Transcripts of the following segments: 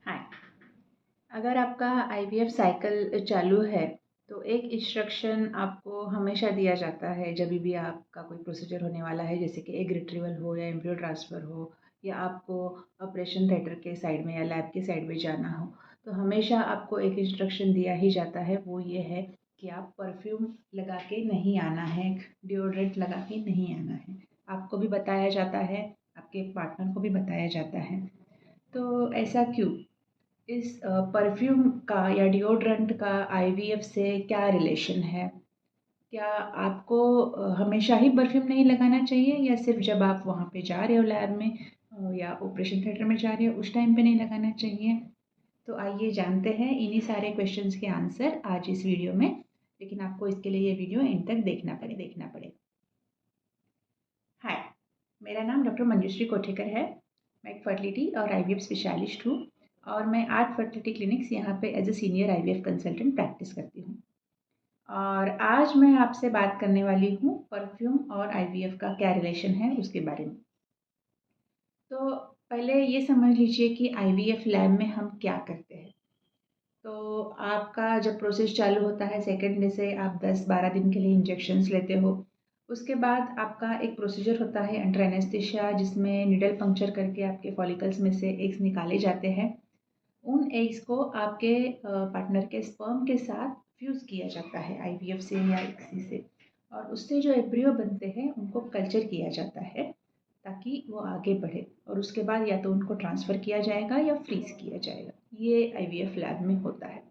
हाय। अगर आपका IVF cycle चालू है तो एक इंस्ट्रक्शन आपको हमेशा दिया जाता है जब भी आपका कोई प्रोसीजर होने वाला है, जैसे कि एग रिट्रीवल हो या एम्ब्रियो ट्रांसफ़र हो या आपको ऑपरेशन थिएटर के साइड में या लैब के साइड में जाना हो, तो हमेशा आपको एक इंस्ट्रक्शन दिया ही जाता है। वो ये है कि आप परफ्यूम लगा के नहीं आना है, डिओड्रेंट लगा के नहीं आना है। आपको भी बताया जाता है, आपके पार्टनर को भी बताया जाता है। तो ऐसा क्यों? इस परफ्यूम का या डिओड्रेंट का आईवीएफ से क्या रिलेशन है? क्या आपको हमेशा ही परफ्यूम नहीं लगाना चाहिए या सिर्फ जब आप वहाँ पे जा रहे हो लैब में या ऑपरेशन थिएटर में जा रहे हो उस टाइम पे नहीं लगाना चाहिए? तो आइए जानते हैं इन्हीं सारे क्वेश्चंस के आंसर आज इस वीडियो में। लेकिन आपको इसके लिए ये वीडियो एंड तक देखना पड़ेगा। हाय, मेरा नाम डॉक्टर मंजुश्री कोठेकर है। मैं एक फर्टिलिटी और आईवीएफ स्पेशलिस्ट हूँ और मैं 8 फर्टिलिटी क्लिनिक्स यहाँ पे as a senior IVF consultant practice करती हूँ। और आज मैं आपसे बात करने वाली हूँ परफ्यूम और आईवीएफ का क्या रिलेशन है उसके बारे में। तो पहले ये समझ लीजिए कि आईवीएफ लैब में हम क्या करते हैं। तो आपका जब प्रोसेस चालू होता है, सेकेंड डे से आप 10-12 दिन के लिए इंजेक्शंस लेते हो। उसके बाद आपका एक प्रोसीजर होता है अंडर एनेस्थीसिया, जिसमें निडल पंक्चर करके आपके फॉलिकल्स में से एग्स निकाले जाते हैं। उन एग्स को आपके पार्टनर के स्पर्म के साथ फ्यूज़ किया जाता है आईवीएफ से या इक्सी से, और उससे जो एम्ब्रियो बनते हैं उनको कल्चर किया जाता है ताकि वो आगे बढ़े, और उसके बाद या तो उनको ट्रांसफ़र किया जाएगा या फ्रीज़ किया जाएगा। ये आईवीएफ लैब में होता है।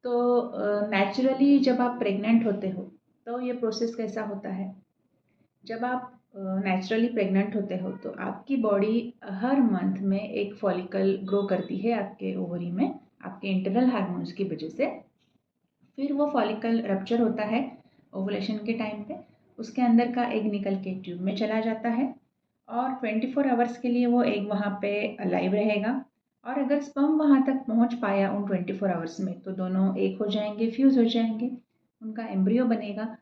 तो नेचुरली जब आप प्रेग्नेंट होते हो तो ये प्रोसेस कैसा होता है? जब आप नेचुरली प्रेग्नेंट होते हो तो आपकी बॉडी हर मंथ में एक फॉलिकल ग्रो करती है आपके ओवरी में, आपके इंटरनल हार्मोन्स की वजह से। फिर वो फॉलिकल रप्चर होता है ओवुलेशन के टाइम पे। उसके अंदर का एग निकल के ट्यूब में चला जाता है और 24 आवर्स के लिए वो एग वहाँ पे लाइव रहेगा। और अगर स्पर्म वहाँ तक पहुँच पाया उन 24 आवर्स में तो दोनों एक हो जाएंगे, फ्यूज़ हो जाएंगे, उनका एम्ब्रियो बनेगा।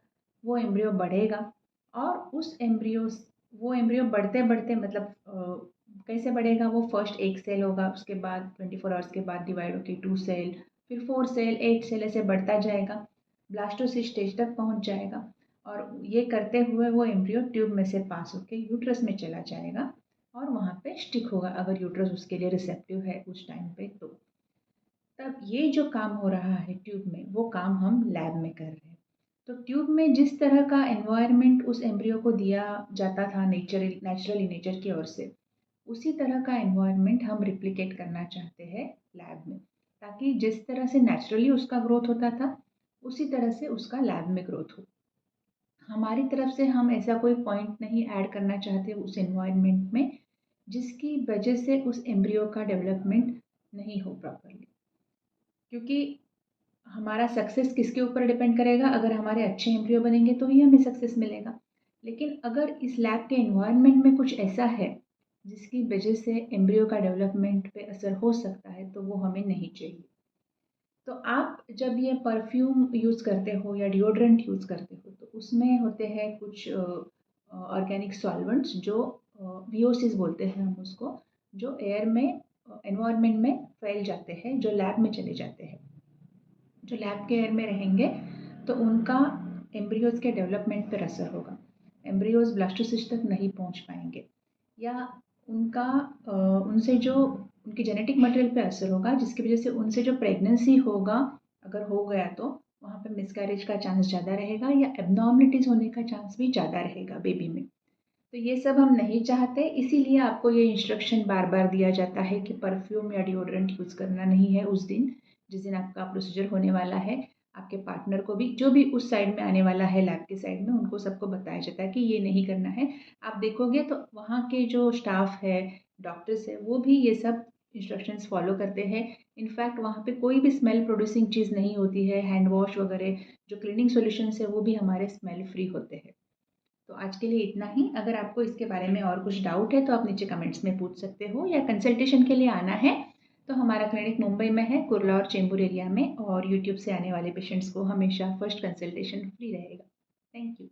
वो एम्ब्रियो बढ़ेगा और उस एम्ब्रियो वो एम्ब्रियो बढ़ते बढ़ते मतलब कैसे बढ़ेगा? वो फर्स्ट एक सेल होगा, उसके बाद 24 आवर्स के बाद डिवाइड होकर 2 सेल, फिर 4 सेल, 8 सेल, ऐसे बढ़ता जाएगा, ब्लास्टोसिस्ट स्टेज तक पहुंच जाएगा। और ये करते हुए वो एम्ब्रियो ट्यूब में से पास होकर यूट्रस में चला जाएगा और वहाँ पे स्टिक होगा, अगर यूट्रस उसके लिए रिसेप्टिव है उस टाइम पे। तो तब ये जो काम हो रहा है ट्यूब में, वो काम हम लैब में कर रहे हैं। तो ट्यूब में जिस तरह का एनवायरनमेंट उस एम्ब्रियो को दिया जाता था नेचुरली नेचर की ओर से, उसी तरह का एनवायरनमेंट हम रिप्लिकेट करना चाहते हैं लैब में, ताकि जिस तरह से नेचुरली उसका ग्रोथ होता था उसी तरह से उसका लैब में ग्रोथ हो। हमारी तरफ से हम ऐसा कोई पॉइंट नहीं ऐड करना चाहते उस एनवायरनमेंट में जिसकी वजह से उस एम्ब्रियो का डेवलपमेंट नहीं हो प्रॉपरली। क्योंकि हमारा सक्सेस किसके ऊपर डिपेंड करेगा? अगर हमारे अच्छे एम्ब्रियो बनेंगे तो ही हमें सक्सेस मिलेगा। लेकिन अगर इस लैब के एनवायरनमेंट में कुछ ऐसा है जिसकी वजह से एम्ब्रियो का डेवलपमेंट पे असर हो सकता है तो वो हमें नहीं चाहिए। तो आप जब ये परफ्यूम यूज़ करते हो या डिओड्रेंट यूज़ करते हो तो उसमें होते हैं कुछ ऑर्गेनिक सॉल्वेंट्स जो वीओसीज बोलते हैं हम उसको, जो एयर में एनवायरनमेंट में फैल जाते हैं, जो लैब में चले जाते हैं। जो लैब के एयर में रहेंगे तो उनका एम्ब्रियोज़ के डेवलपमेंट पर असर होगा। एम्ब्रियोज़ ब्लास्टोसिस्ट तक नहीं पहुंच पाएंगे, या उनका उनसे जो उनकी जेनेटिक मटेरियल पे असर होगा, जिसकी वजह से उनसे जो प्रेगनेंसी होगा, अगर हो गया तो वहाँ पे मिसकैरेज का चांस ज़्यादा रहेगा या एबनॉर्मलिटीज़ होने का चांस भी ज़्यादा रहेगा बेबी में। तो ये सब हम नहीं चाहते, इसीलिए आपको ये इंस्ट्रक्शन बार बार दिया जाता है कि परफ्यूम या डिओड्रेंट यूज़ करना नहीं है उस दिन जिस दिन आपका प्रोसीजर होने वाला है। आपके पार्टनर को भी, जो भी उस साइड में आने वाला है लैब के साइड में, उनको सबको बताया जाता है कि ये नहीं करना है। आप देखोगे तो वहाँ के जो स्टाफ है, डॉक्टर्स है, वो भी ये सब इंस्ट्रक्शंस फॉलो करते हैं। इनफैक्ट वहाँ पे कोई भी स्मेल प्रोड्यूसिंग चीज़ नहीं होती है। हैंड वॉश वगैरह जो क्लीनिंग सॉल्यूशंस है वो भी हमारे स्मेल फ्री होते हैं। तो आज के लिए इतना ही। अगर आपको इसके बारे में और कुछ डाउट है तो आप नीचे कमेंट्स में पूछ सकते हो, या कंसल्टेशन के लिए आना है तो हमारा क्लिनिक मुंबई में है, कुर्ला और चेंबूर एरिया में, और यूट्यूब से आने वाले पेशेंट्स को हमेशा फर्स्ट कंसल्टेशन फ्री रहेगा। Thank you.